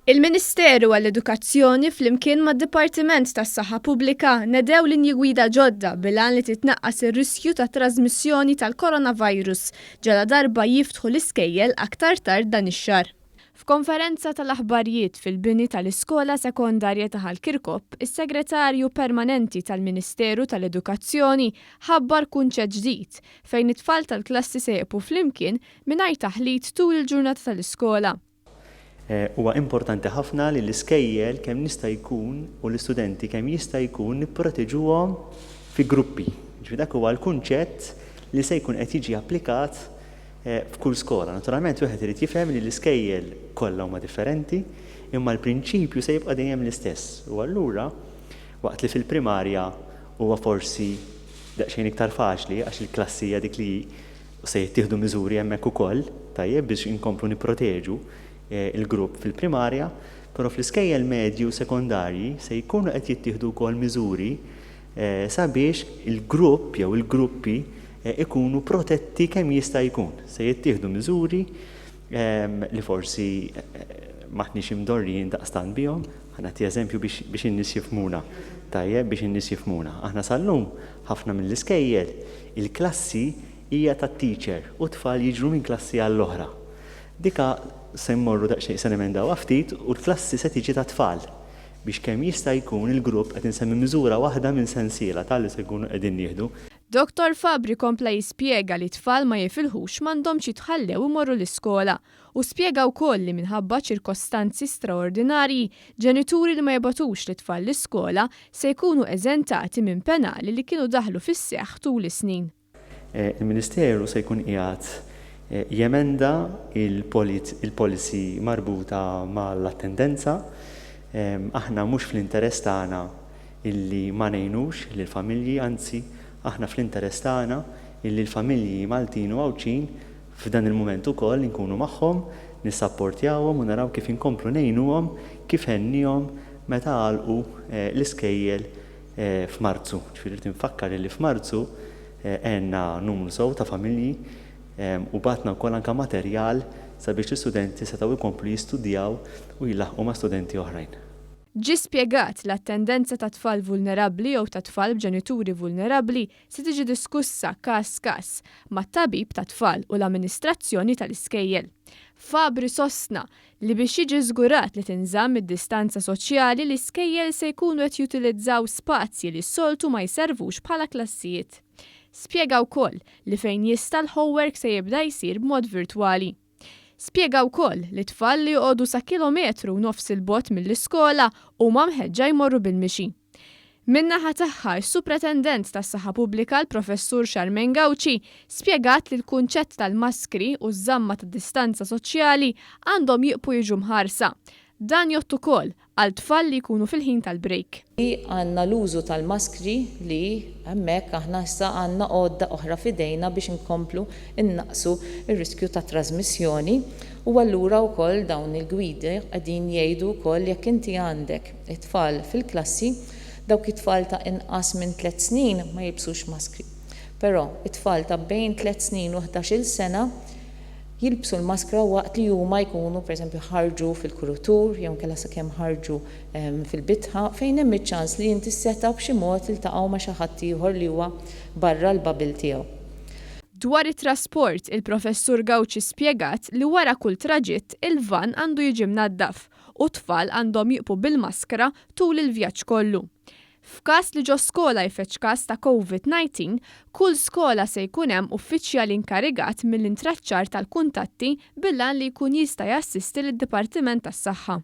Il-Ministeru għall-Edukazzjoni flimkien mad-Dipartiment tas-Saħħa Pubblika nedew linji gwida ġodda bilan li titnaqqas ir-riskju ta' trasmissjoni tal-coronavirus ġala darba jiftħu l-iskejjel aktar tard dan ix-xahar. F'konferenza tal-aħbarijiet fil-bini tal-Iskola Sekondarja ta' Ħalkirkop, is-Segretarju Permanenti tal-Ministeru tal-Edukazzjoni ħabbar kunċett ġdid fejn it-tfal tal-klassi se jqfu flimkien mingħajr taħlit tul il-ġurnata tal-iskola. Huwa importanti ħafna li l-iskejjel kemm jista' jkun u l-istudenti kemm jista' jkun nipproteġuhom fi gruppi. Dak huwa l-kunċett li se jkun qed jiġi applikat f'kull skola. Naturalment wieħed irid jifhem li l-iskejjel kollha huma differenti, imma l-prinċipju se jibqa' dejjem l-istess. U allura waqt li fil-primarja huwa forsi daqsxejn iktar faċli għax il-klassija dik li se jittieħdu miżuri hemmhekk ukoll tajjeb biex inkomplu nipproteġu il-grupp fil-primarja, però fl-iskejjel medju sekondarji se jkunu qed jittieħdu wkoll miżuri sabiex il-grupp jew il-gruppi ikunu protetti kemm jista' jkun. Se jittieħdu miżuri li forsi maħniex imdorrijin daqstant bihom, ħanati eżempju biex in-nies jifhmuna. Tajjeb biex in-nies jifhmuna. Aħna sal-lum ħafna mill-iskejjel il-klassi hija tat-teacher u tfal jiġru minn klassi għall-oħra. Dika se mmorru daqsxejn se nemendaw ftit u l-klassi se tiġi ta' tfal biex kemm jista' jkun il-grupp qed insemmi miżura waħda minn sensiela tal-li se jkunu qegħdin nieħdu. Dr. Fabri kompla jispjega li tfal ma jifilħux m'għandhomx jitħallew imorru l-iskola u spjega wkoll li minħabba ċirkostanzi straordinarji ġenituri li ma jibgħatux l-tfal l-iskola se jkunu eżentati minn penali li kienu daħlu fis-seħħ tul is-snin. Il-Ministeru se jkun qiegħed jemenda il-policy marbuta mal-attendenza. Aħna mhux fl-interess tagħna illi ma ngħinux lill-familji, anzi aħna fl-interess tagħna illi l-familji Maltin u Għawċin f'dan il-mument ukoll nkunu magħhom, nissapportjawhom u naraw kif inkomplu ngħinuhom kif ħennihom meta għalqu l-iskejjel f'Marzu. Ġifieri tinfakkar li f'Marzu għandna numru sew ta' familji u batna wkoll anke materjal sabiex l-istudenti setgħu jkomplu jistudjaw u jilaħqu ma' studenti oħrajn. Ġie spjegat l-attendenza ta' tfal vulnerabbli jew ta' tfal b'ġenituri vulnerabbli se tiġi diskussa każ mat-tabib ta' tfal u l-amministrazzjoni tal-iskejjel. Fabri sostna li biex jiġi żgurat li tinżamm id-distanza soċjali l-iskejjel se jkunu qed jutilizzaw spazji li s-soltu ma jservux bħala klassijiet. Spjega wkoll li fejn jista' l-homework se jibda jsir b'mod virtwali. Spjega wkoll li tfal li jqogħdu sa kilometru nofs il-bogħod mill-iskola huma mħeġġa jmorru bil-mixi. Min-naħa tagħha s-Supretendent tas-Saħħa Pubblika l-Professur Charmaine Gawci spjegat li l-kunċett tal-maskri u ż-żamma tad-distanza soċjali għandhom jibqgħu jiġu mħarsa. Dan jott ukoll għal tfal li jkunu fil-ħin tal-break. Għandna l-użu tal-maskri li hemmhekk aħna issa għandna għodda oħra f'idejna biex inkomplu innaqsu r-riskju ta' trasmissjoni u allura wkoll dawn il-gwidi qegħdin jgħidu wkoll jekk inti għandek it-tfal fil-klassi dawk it-tfal ta' inqas minn 3 snin ma jilbsux maskri. Però it-tfal ta' bejn 3 snin u 11-il sena jilbsu l-maskra waqt li huma jkunu pereżempju ħarġu fil-kurutur jew kellha sakemm ħarġu fil-bitħa fejn hemm iċ-ċans li inti seta' b'xi mod iltaqgħu ma' xi ħadd ieħor li huwa barra l-babil tiegħu. Dwar it-trasport, il-Professur Gawci spjegat li wara kull traġitt il-van għandu jiġi mnaddaf u tfal għandhom jiqfu bil-maskra tul il-vjaġġ kollu. F'każ li ġo skola jfetx każ ta' COVID-19, kull skola se jkun hemm uffiċjal inkarigat mill-intraċċar tal-kuntatti billan li jkun jista' jassisti lid-Dipartiment tas-Saħħa.